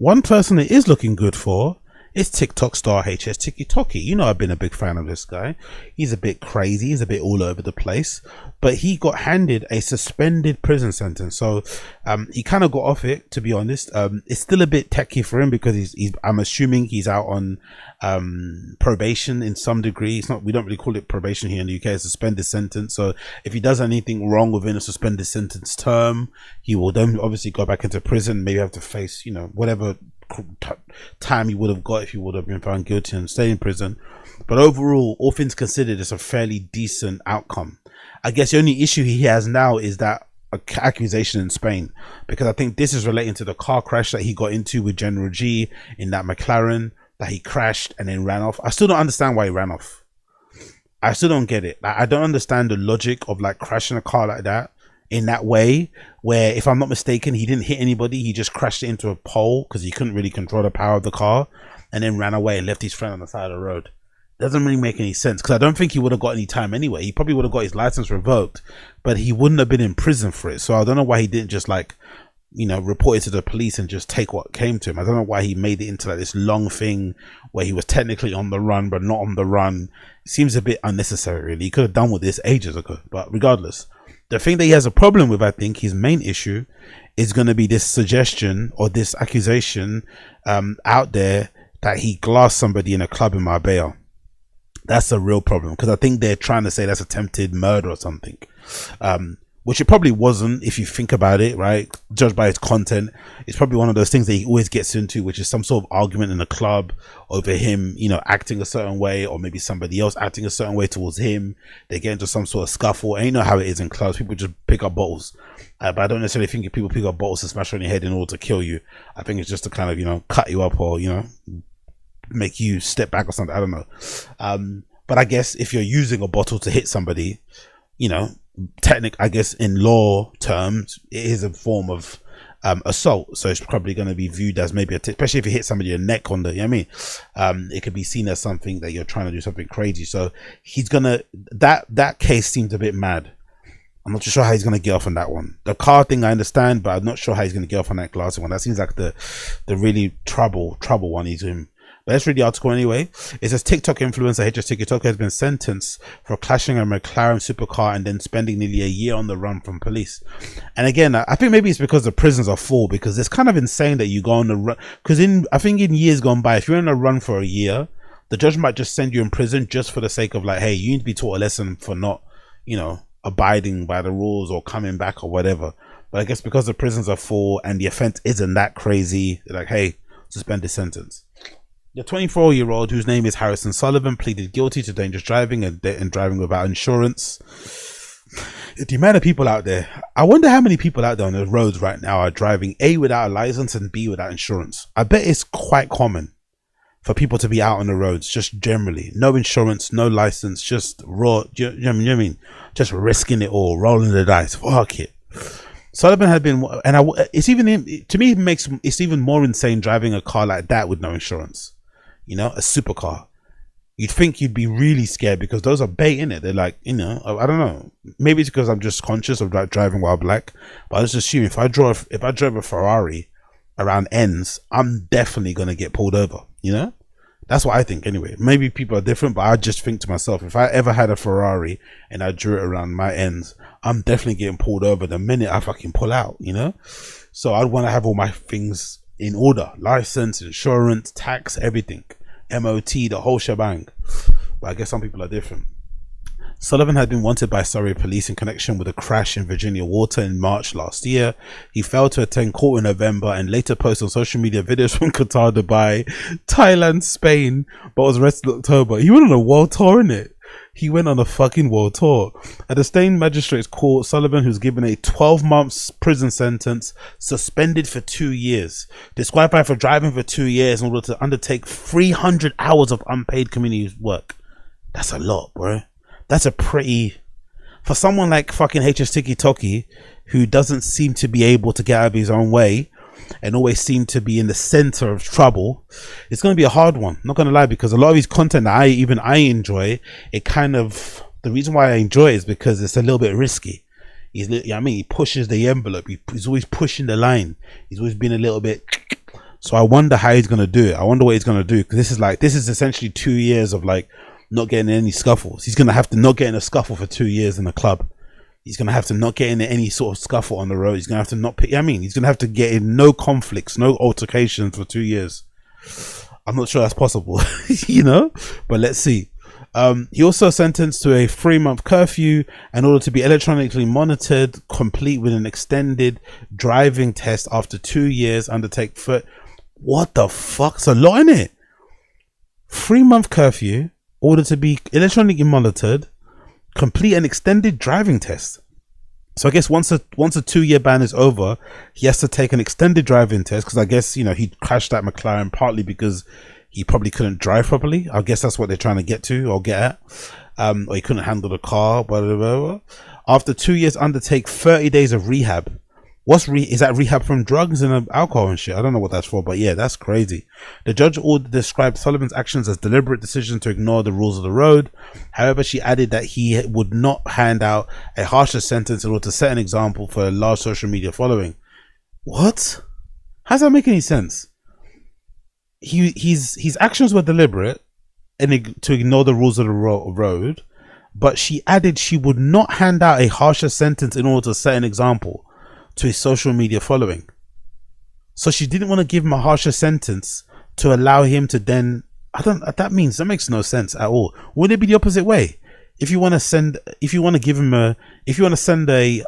one person it is looking good for is TikTok star HSTikkyTokky. You know, I've been a big fan of this guy. He's a bit crazy. He's a bit all over the place, but he got handed a suspended prison sentence. So he kind of got off it, to be honest. It's still a bit techy for him because he's I'm assuming he's out on probation in some degree. It's not, we don't really call it probation here in the UK, it's a suspended sentence. So if he does anything wrong within a suspended sentence term, he will then obviously go back into prison, maybe have to face, you know, whatever time he would have got if he would have been found guilty and stay in prison. But overall, all things considered, it's a fairly decent outcome. I guess the only issue he has now is that accusation in Spain, because I think this is relating to the car crash that he got into with General G in that McLaren, that he crashed and then ran off. I still don't understand why he ran off. I still don't get it. Like, I don't understand the logic of like crashing a car like that in that way, where, if I'm not mistaken, he didn't hit anybody, he just crashed it into a pole because he couldn't really control the power of the car, and then ran away and left his friend on the side of the road. Doesn't really make any sense, because I don't think he would have got any time anyway. He probably would have got his license revoked, but he wouldn't have been in prison for it. So I don't know why he didn't just, like, you know, report it to the police and just take what came to him. I don't know why he made it into like this long thing where he was technically on the run but not on the run. It seems a bit unnecessary, really. He could have done with this ages ago. But regardless, the thing that he has a problem with, I think his main issue is going to be this suggestion or this accusation out there that he glassed somebody in a club in Marbella. That's a real problem, because I think they're trying to say that's attempted murder or something, which it probably wasn't if you think about it, right? Judged by its content, it's probably one of those things that he always gets into, which is some sort of argument in a club over him, you know, acting a certain way, or maybe somebody else acting a certain way towards him. They get into some sort of scuffle, and you know how it is in clubs. People just pick up bottles, but I don't necessarily think if people pick up bottles to smash on your head in order to kill you. I think it's just to kind of, you know, cut you up, or, you know, make you step back or something. I don't know. But I guess if you're using a bottle to hit somebody, you know, I guess in law terms, it is a form of assault. So it's probably going to be viewed as maybe, especially if you hit somebody in the neck on the, you know what I mean? It could be seen as something that you're trying to do something crazy. So he's gonna, that case seems a bit mad. I'm not sure how he's going to get off on that one. The car thing I understand, but I'm not sure how he's going to get off on that glass one. That seems like the really trouble one he's in. But let's read the article anyway. It says TikTok influencer HSTikkyTokky has been sentenced for clashing a McLaren supercar and then spending nearly a year on the run from police. And again, I think maybe it's because the prisons are full, because it's kind of insane that you go on the run. Because I think in years gone by, if you're on a run for a year, the judge might just send you in prison just for the sake of like, hey, you need to be taught a lesson for not, you know, abiding by the rules or coming back or whatever. But I guess because the prisons are full and the offense isn't that crazy, they're like, hey, suspend this sentence. The 24-year-old, whose name is Harrison Sullivan, pleaded guilty to dangerous driving and driving without insurance. The amount of people out there, I wonder how many people out there on the roads right now are driving A, without a license, and B, without insurance. I bet it's quite common for people to be out on the roads, just generally. No insurance, no license, just raw, you know what I mean? Just risking it all, rolling the dice, fuck it. Sullivan had been, and it's even, to me, it's even more insane driving a car like that with no insurance. You know, a supercar. You'd think you'd be really scared, because those are bait, innit? They're like, you know, I don't know. Maybe it's because I'm just conscious of like driving while black. But I just assume if I drove a Ferrari around ends, I'm definitely gonna get pulled over. You know, that's what I think anyway. Maybe people are different, but I just think to myself, if I ever had a Ferrari and I drew it around my ends, I'm definitely getting pulled over the minute I fucking pull out. You know, so I'd want to have all my things in order: license, insurance, tax, everything, MOT, the whole shebang. But I guess some people are different. Sullivan had been wanted by Surrey police in connection with a crash in Virginia Water in March last year. He failed to attend court in November and later posted on social media videos from Qatar, Dubai, Thailand, Spain, but was arrested in October. He went on a world tour, innit? He went on a fucking world tour. At the State Magistrates Court, Sullivan, who's given a 12-month prison sentence, suspended for 2 years, disqualified for driving for 2 years in order to undertake 300 hours of unpaid community work. That's a lot, bro. That's a pretty, for someone like fucking HSTikkyTokky, who doesn't seem to be able to get out of his own way and always seem to be in the center of trouble, it's going to be a hard one, not going to lie, because a lot of his content that I enjoy, it kind of, the reason why I enjoy it is because it's a little bit risky. I mean, he pushes the envelope, he's always pushing the line, he's always been a little bit, So I wonder how he's gonna do it. I wonder what he's gonna do, because this is essentially 2 years of like not getting in any scuffles. He's gonna have to not get in a scuffle for 2 years in the club. He's gonna have to not get in any sort of scuffle on the road. He's gonna have to not pick. I mean, he's gonna have to get in no conflicts, no altercations for 2 years. I'm not sure that's possible, you know, but let's see. He also sentenced to a 3-month curfew in order to be electronically monitored, complete with an extended driving test after 2 years. Undertake for what the fuck's a lot in it? 3-month curfew, order to be electronically monitored, complete an extended driving test. So I guess once a 2-year ban is over, he has to take an extended driving test, because I guess, you know, he crashed that McLaren partly because he probably couldn't drive properly. I guess that's what they're trying to get to or get at. Or he couldn't handle the car, whatever. After 2 years, undertake 30 days of rehab. Is that rehab from drugs and alcohol and shit? I don't know what that's for, but yeah, that's crazy. The judge ordered described Sullivan's actions as deliberate decision to ignore the rules of the road. However, she added that he would not hand out a harsher sentence in order to set an example for a large social media following. What? How does that make any sense? His actions were deliberate and to ignore the rules of the road, but she added she would not hand out a harsher sentence in order to set an example to his social media following. So she didn't want to give him a harsher sentence to allow him to then, that makes no sense at all. Wouldn't it be the opposite way? If you want to send a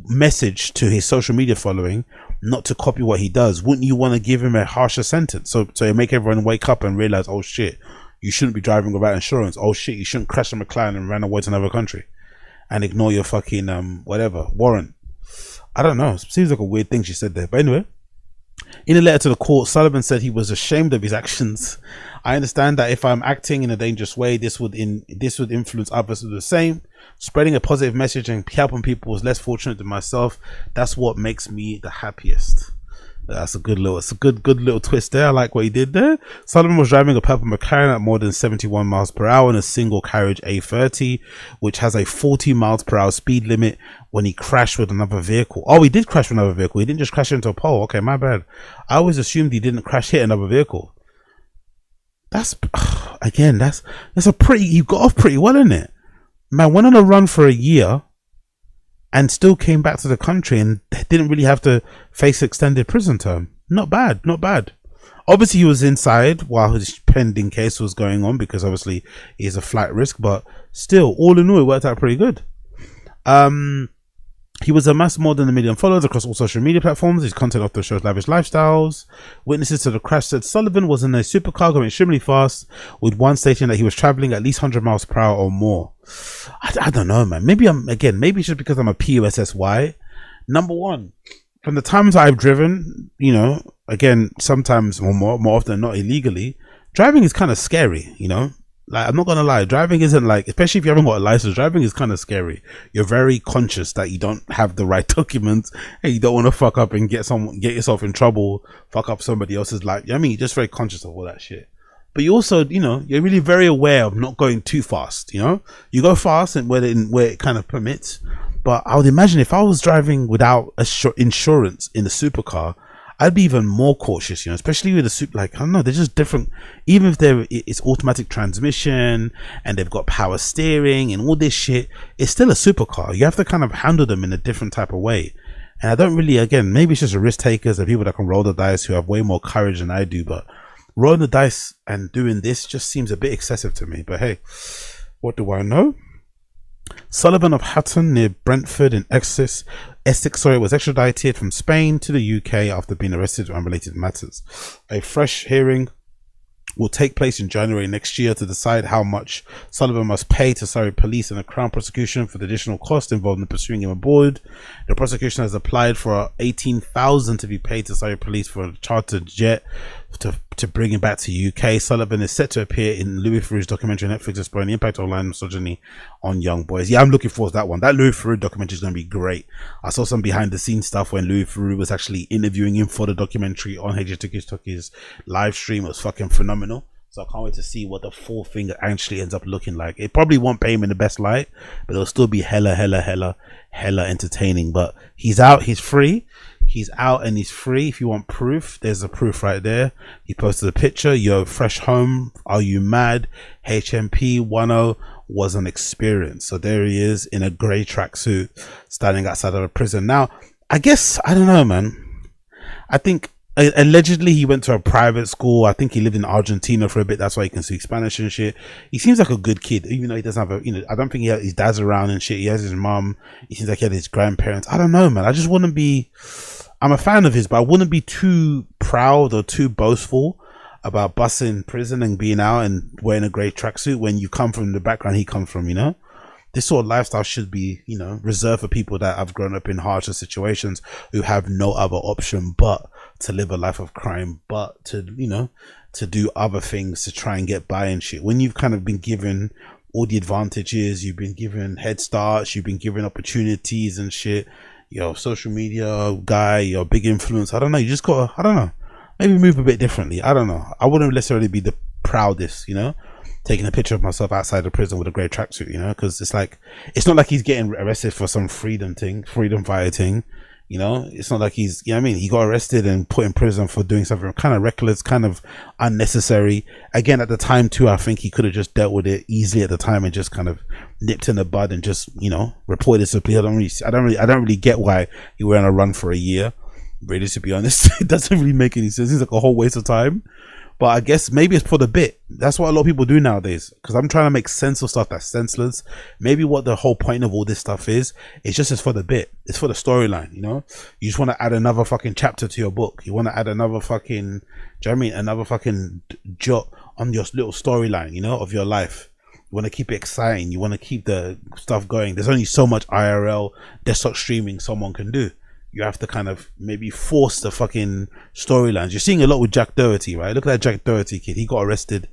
message to his social media following not to copy what he does, wouldn't you want to give him a harsher sentence? So you make everyone wake up and realize, oh shit, you shouldn't be driving without insurance. Oh shit, you shouldn't crash a McLaren and run away to another country and ignore your fucking whatever warrant. I don't know. It seems like a weird thing she said there. But anyway, in a letter to the court, Sullivan said he was ashamed of his actions. I understand that if I'm acting in a dangerous way, this would influence others to do the same. Spreading a positive message and helping people who's less fortunate than myself, that's what makes me the happiest. That's a good little twist there. I like what he did there. Sullivan was driving a purple McLaren at more than 71 miles per hour in a single carriage A30, which has a 40 miles per hour speed limit, when he crashed with another vehicle. Oh, he did crash with another vehicle. He didn't just crash into a pole. Okay, my bad. I always assumed he didn't hit another vehicle. That's a pretty, you got off pretty well, isn't it? Man went on a run for a year and still came back to the country and didn't really have to face extended prison term. Not bad, not bad. Obviously, he was inside while his pending case was going on, because obviously he's a flight risk, but still, all in all, it worked out pretty good. He was amassed more than 1 million followers across all social media platforms. His content often shows lavish lifestyles. Witnesses to the crash said Sullivan was in a supercar going extremely fast, with one stating that he was traveling at least 100 miles per hour or more. I don't know, man. Maybe it's just because I'm a PUSSY. Number one, from the times I've driven, you know, again, sometimes or more often than not illegally, driving is kind of scary, you know. Like, I'm not gonna lie, driving isn't like, especially if you haven't got a license, driving is kind of scary. You're very conscious that you don't have the right documents and you don't want to fuck up and get yourself in trouble, fuck up somebody else's life. I mean, you're just very conscious of all that shit. But you also, you know, you're really very aware of not going too fast, you know? You go fast and where it kind of permits. But I would imagine if I was driving without insurance in a supercar, I'd be even more cautious, you know, especially with a like, I don't know, they're just different. Even if it's automatic transmission and they've got power steering and all this shit, it's still a supercar. You have to kind of handle them in a different type of way. And I don't really, again, maybe it's just the risk takers and people that can roll the dice who have way more courage than I do, but rolling the dice and doing this just seems a bit excessive to me. But hey, what do I know? Sullivan of Hatton near Brentford in Essex, was extradited from Spain to the UK after being arrested for unrelated matters. A fresh hearing will take place in January next year to decide how much Sullivan must pay to Surrey Police and the Crown Prosecution for the additional cost involved in pursuing him aboard. The prosecution has applied for $18,000 to be paid to Surrey Police for a chartered jet to bring him back to UK. Sullivan is set to appear in Louis Theroux's documentary on Netflix exploring the impact of online misogyny on young boys. Yeah, I'm looking forward to that one. That Louis Theroux documentary is going to be great. I saw some behind the scenes stuff when Louis Theroux was actually interviewing him for the documentary on HSTikkyTokky's live stream. It was fucking phenomenal. So I can't wait to see what the full thing actually ends up looking like. It probably won't pay him in the best light, but it'll still be hella entertaining. But he's out, he's free. He's out and he's free. If you want proof, there's a proof right there. He posted a picture. Yo, fresh home. Are you mad? HMP 10 was an experience. So there he is in a grey tracksuit standing outside of a prison. Now, I guess, I don't know, man. I think allegedly he went to a private school. I think he lived in Argentina for a bit. That's why he can speak Spanish and shit. He seems like a good kid, even though he doesn't have a, you know, I don't think his dad's around and shit. He has his mom. He seems like he had his grandparents. I don't know, man. I just wouldn't be, I'm a fan of his, but I wouldn't be too proud or too boastful about busting prison and being out and wearing a grey tracksuit when you come from the background he comes from, you know? This sort of lifestyle should be, you know, reserved for people that have grown up in harsher situations, who have no other option but to live a life of crime, but to, you know, to do other things to try and get by and shit. When you've kind of been given all the advantages, you've been given head starts, you've been given opportunities and shit, you're a social media guy, you're a big influence. I don't know, you just gotta, I don't know, maybe move a bit differently. I don't know. I wouldn't necessarily be the proudest, you know, taking a picture of myself outside the prison with a grey tracksuit, you know, because it's like, it's not like he's getting arrested for some freedom fighter thing, you know. It's not like he's, you know what I mean, he got arrested and put in prison for doing something kind of reckless, kind of unnecessary. Again, at the time too, I think he could have just dealt with it easily at the time and just kind of nipped in the bud and just, you know, reported to police. I don't really get why he went on a run for a year. Really, to be honest, it doesn't really make any sense. It's like a whole waste of time. But I guess maybe it's for the bit. That's what a lot of people do nowadays, because I'm trying to make sense of stuff that's senseless. Maybe what the whole point of all this stuff is, it's just it's for the bit. It's for the storyline, you know? You just want to add another fucking chapter to your book. You want to add another fucking, do you know what I mean? Another fucking jot on your little storyline, you know, of your life. You want to keep it exciting. You want to keep the stuff going. There's only so much IRL desktop streaming someone can do. You have to kind of maybe force the fucking storylines. You're seeing a lot with Jack Doherty, right? Look at that Jack Doherty kid. He got arrested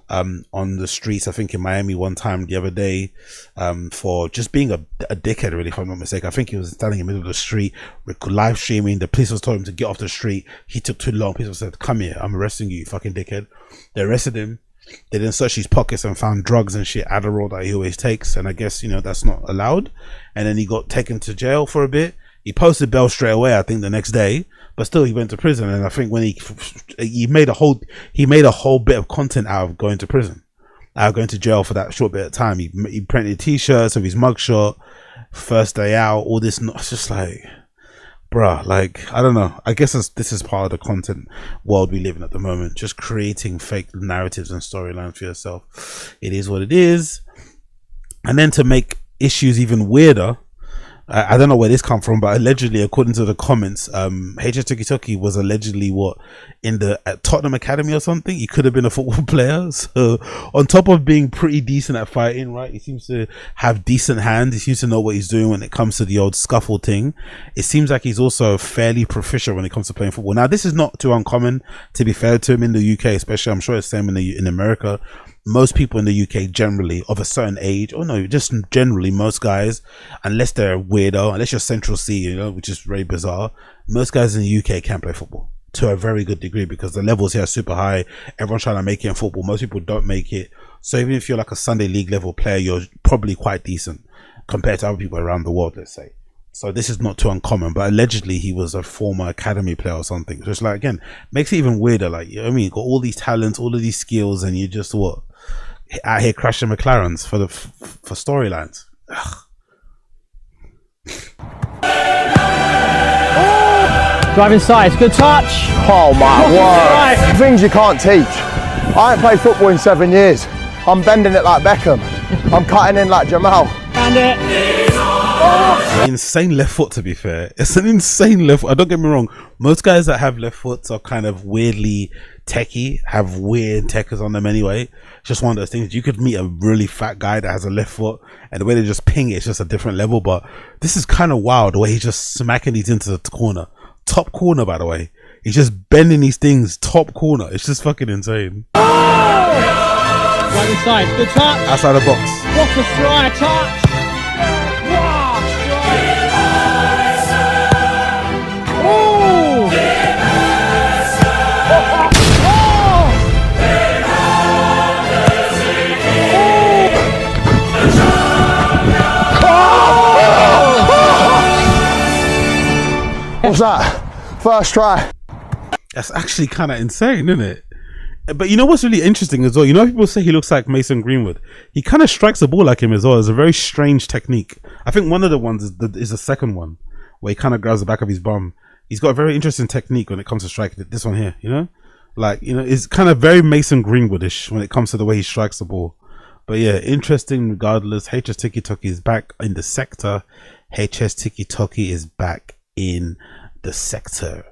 on the streets, I think in Miami one time the other day, for just being a dickhead, really, if I'm not mistaken. I think he was standing in the middle of the street, live streaming. The police was told him to get off the street. He took too long. People said, "Come here, I'm arresting you, you fucking dickhead." They arrested him. They then searched his pockets and found drugs and shit, Adderall that he always takes, and I guess, you know, that's not allowed. And then he got taken to jail for a bit. He posted bail straight away, I think the next day, but still he went to prison. And I think when he made a whole bit of content out of going to prison, out of going to jail for that short bit of time. He printed t-shirts of his mugshot, first day out, all this. It's just like, bruh, like, I don't know. I guess this is part of the content world we live in at the moment, just creating fake narratives and storylines for yourself. It is what it is. And then to make issues even weirder, I don't know where this come from, but allegedly, according to the comments, HSTikkyTokky was allegedly in the Tottenham Academy or something. He could have been a football player. So on top of being pretty decent at fighting, right, he seems to have decent hands. He seems to know what he's doing when it comes to the old scuffle thing. It seems like he's also fairly proficient when it comes to playing football. Now, this is not too uncommon, to be fair to him, in the UK, especially. I'm sure it's the same in America. Most people in the UK generally of a certain age, or no, just generally most guys, unless they're a weirdo, unless you're Central C, you know, which is very bizarre, most guys in the UK can play football to a very good degree because the levels here are super high. Everyone's trying to make it in football. Most people don't make it. So even if you're like a Sunday league level player, you're probably quite decent compared to other people around the world, let's say. So this is not too uncommon, but allegedly he was a former academy player or something. So it's like, again, makes it even weirder. Like, you know what I mean, you got all these talents, all of these skills, and you just out here crashing McLarens for storylines. Driving sides, good touch. Oh my word. Things you can't teach. I ain't played football in 7 years. I'm bending it like Beckham. I'm cutting in like Jamal. And it. Insane left foot, to be fair. It's an insane left foot. Don't get me wrong. Most guys that have left foots are kind of weirdly techie, have weird techers on them anyway. It's just one of those things. You could meet a really fat guy that has a left foot, and the way they just ping it, it's just a different level. But this is kind of wild, the way he's just smacking these into the corner. Top corner, by the way. He's just bending these things top corner. It's just fucking insane. Oh! Right inside, good touch. Outside the box. What a strike, touch. Wow, strike. Oh! What's that? First try. That's actually kind of insane, isn't it? But you know what's really interesting as well? You know, people say he looks like Mason Greenwood. He kind of strikes the ball like him as well. It's a very strange technique. I think one of the ones is the second one, where he kind of grabs the back of his bum. He's got a very interesting technique when it comes to striking. This one here, you know? Like, you know, it's kind of very Mason Greenwoodish when it comes to the way he strikes the ball. But yeah, interesting regardless. HSTikkyTokky is back in the sector. HSTikkyTokky is back in the sector.